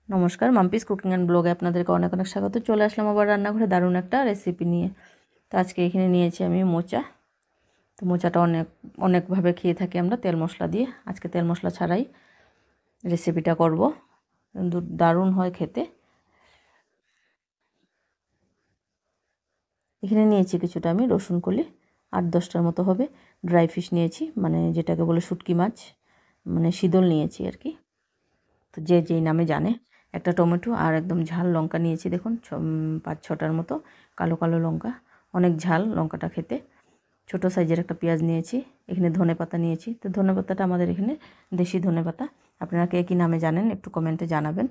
নমস্কার, Mampi's cooking and ব্লগে আপনাদেরকে অনেক অনেক স্বাগত। চলে আসলাম আবার রান্নাঘরে দারুণ একটা রেসিপি নিয়ে। তো আজকে এখানে নিয়েছি আমি মোচা। তো মোচাটা অনেকভাবে খেয়ে থাকি আমরা তেল মশলা দিয়ে। আজকে তেল মশলা ছাড়াই রেসিপিটা করব, কিন্তু দারুণ হয় খেতে। এখানে নিয়েছি কিছুটা আমি রসুন কলি, 8-10টার মতো হবে। ড্রাই ফিশ নিয়েছি, মানে যেটাকে বলে শুটকি মাছ, মানে শীতল নিয়েছি আর কি, তো যে যেই নামে জানে। একটা টমেটো আর একদম ঝাল লঙ্কা নিয়েছি, দেখুন 5-6টার মতো কালো কালো লঙ্কা, অনেক ঝাল লঙ্কাটা খেতে। ছোট সাইজের একটা পেঁয়াজ নিয়েছি। এখানে ধনেপাতা নিয়েছি। তো ধনেপাতাটা আমাদের এখানে দেশি ধনেপাতা, আপনারা কে কী নামে জানেন একটু কমেন্টে জানাবেন।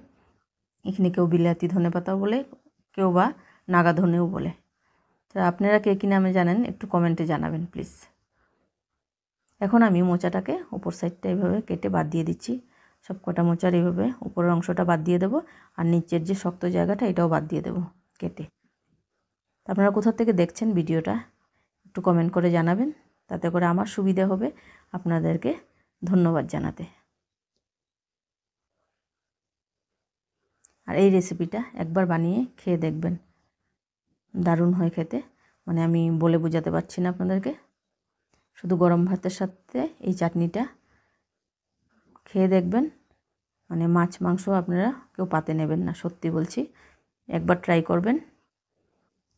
এখানে কেউ বিলাতি ধনেপাতাও বলে, কেউ বা নাগা ধনেও বলে। তো আপনারা কে কী নামে জানেন একটু কমেন্টে জানাবেন প্লিজ। এখন আমি মোচাটাকে উপর সাইডটা এভাবে কেটে বাদ দিয়ে দিচ্ছি। সব কটা মোচার এইভাবে উপরের অংশটা বাদ দিয়ে দেবো, আর নিচের যে শক্ত জায়গাটা এটাও বাদ দিয়ে দেবো কেটে। আপনারা কোথা থেকে দেখছেন ভিডিওটা একটু কমেন্ট করে জানাবেন, তাতে করে আমার সুবিধা হবে আপনাদেরকে ধন্যবাদ জানাতে। আর এই রেসিপিটা একবার বানিয়ে খেয়ে দেখবেন, দারুণ হয় খেতে, মানে আমি বলে বোঝাতে পারছি না আপনাদেরকে। শুধু গরম ভাতের সাথে এই চাটনিটা খেয়ে দেখবেন, মানে মাছ মাংস আপনারা কেউ পাতে নেবেন না, সত্যি বলছি। একবার ট্রাই করবেন,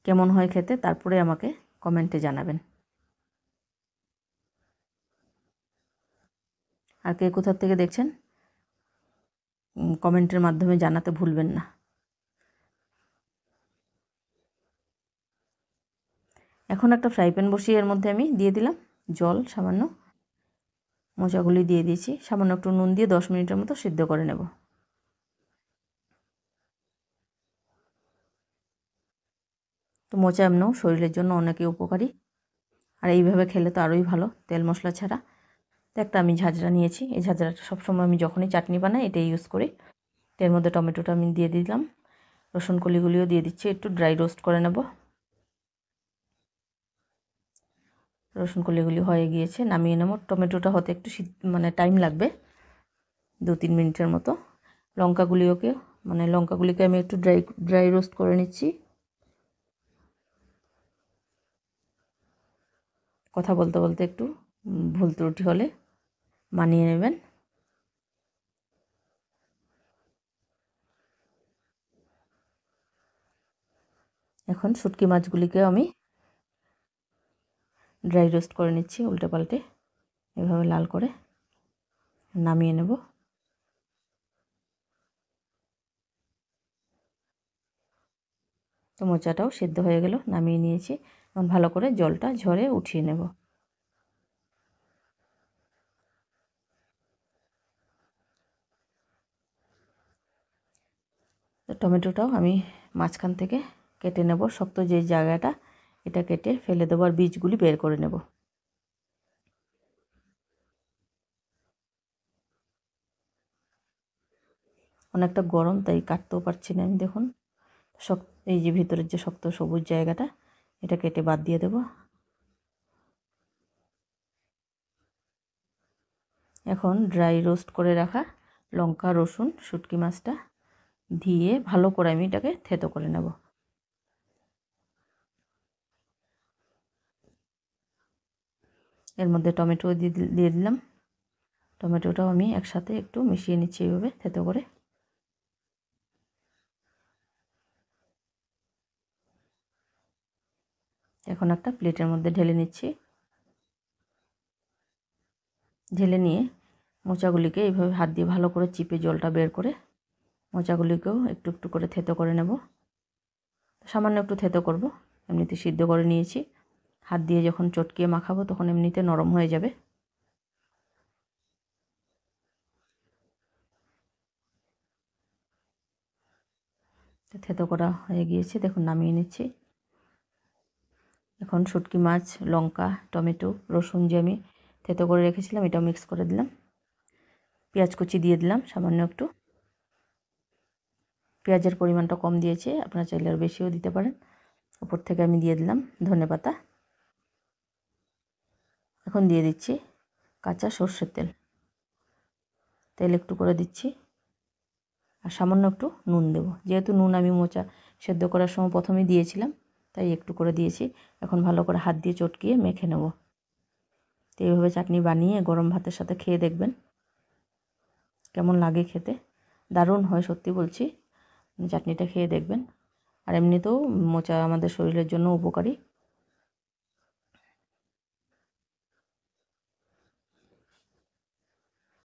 কেমন হয় খেতে তারপরে আমাকে কমেন্টে জানাবেন। আর কে কোথা থেকে দেখছেন কমেন্টের মাধ্যমে জানাতে ভুলবেন না। এখন একটা ফ্রাই প্যান বসিয়ে এর মধ্যে আমি দিয়ে দিলাম জল সামান্য, মোচাগুলি দিয়ে দিয়েছি, সামান্য একটু নুন দিয়ে 10 মিনিটের মতো সিদ্ধ করে নেব। তো মোচা এমনিও শরীরের জন্য অনেকই উপকারী, আর এইভাবে খেলে তো আরোই ভালো তেল মশলা ছাড়া। তো একটা আমি ঝাঁঝরা নিয়েছি, এই ঝাঁঝরাটা সবসময় আমি যখনই চাটনি বানাই এটাই ইউজ করি। এর মধ্যে টমেটোটা আমি দিয়ে দিলাম, রসুন কলিগুলিও দিয়ে দিচ্ছি, একটু ড্রাই রোস্ট করে নেব। রসুন কলিগুলি হয়ে গিয়েছে, নামিয়ে নেব। টমেটোটা হতে একটু মানে টাইম লাগবে, 2-3 মিনিটের মতো। লঙ্কাগুলিকে আমি একটু ড্রাই রোস্ট করে নিচ্ছি। কথা বলতে বলতে একটু ভুল ত্রুটি হলে মানিয়ে নেবেন। এখন শুটকি মাছগুলিকে আমি ড্রাই রোস্ট করে নিচ্ছি উল্টে পাল্টে, এভাবে লাল করে নামিয়ে নেব। তো মোচাটাও সেদ্ধ হয়ে গেল, নামিয়ে নিয়েছি। এখন ভালো করে জলটা ঝরে উঠিয়ে নেব। তো টমেটোটাও আমি মাঝখান থেকে কেটে নেব, শক্ত যে জায়গাটা এটা কেটে ফেলে দেবো, আর বীজগুলি বের করে নেব। অনেকটা গরম তাই কাটতেও পারছি না আমি, দেখুন এই যে ভিতরের যে শক্ত সবুজ জায়গাটা এটা কেটে বাদ দিয়ে দেব। এখন ড্রাই রোস্ট করে রাখা লঙ্কা রসুন শুটকি মাছটা দিয়ে ভালো করে আমি এটাকে থেতো করে নেব। এর মধ্যে টমেটো দিয়ে দিলাম, টমেটোটাও আমি একসাথে একটু মিশিয়ে নিচ্ছি এইভাবে থেতো করে। এখন একটা প্লেটের মধ্যে ঢেলে নিচ্ছি। ঢেলে নিয়ে মোচাগুলিকে এইভাবে হাত দিয়ে ভালো করে চিপে জলটা বের করে মোচাগুলিকেও একটু একটু করে থেতো করে নেব। সামান্য একটু থেতো করব, এমনিতে সিদ্ধ করে নিয়েছি। হাত দিয়ে যখন চটকিয়ে মাখাবো তখন এমনিতে নরম হয়ে যাবে। থেতো করা হয়ে গিয়েছে, দেখুন নামিয়ে নিচ্ছি। এখন শুটকি মাছ লঙ্কা টমেটো রসুন যে আমি থেতো করে রেখেছিলাম এটাও মিক্স করে দিলাম। পেঁয়াজ কুচি দিয়ে দিলাম সামান্য একটু, পেঁয়াজের পরিমাণটা কম দিয়েছে, আপনারা চাইলে আর বেশিও দিতে পারেন। উপর থেকে আমি দিয়ে দিলাম ধনেপাতা। এখন দিয়ে দিচ্ছি কাঁচা সর্ষের তেল, তেল একটু করে দিচ্ছি। আর সামান্য একটু নুন দেবো। যেহেতু নুন আমি মোচা সেদ্ধ করার সময় প্রথমেই দিয়েছিলাম, তাই একটু করে দিয়েছি। এখন ভালো করে হাত দিয়ে চটকিয়ে মেখে নেব। তো এইভাবে চাটনি বানিয়ে গরম ভাতের সাথে খেয়ে দেখবেন কেমন লাগে খেতে। দারুণ হয়, সত্যি বলছি। চাটনিটা খেয়ে দেখবেন। আর এমনিতেও মোচা আমাদের শরীরের জন্য উপকারী।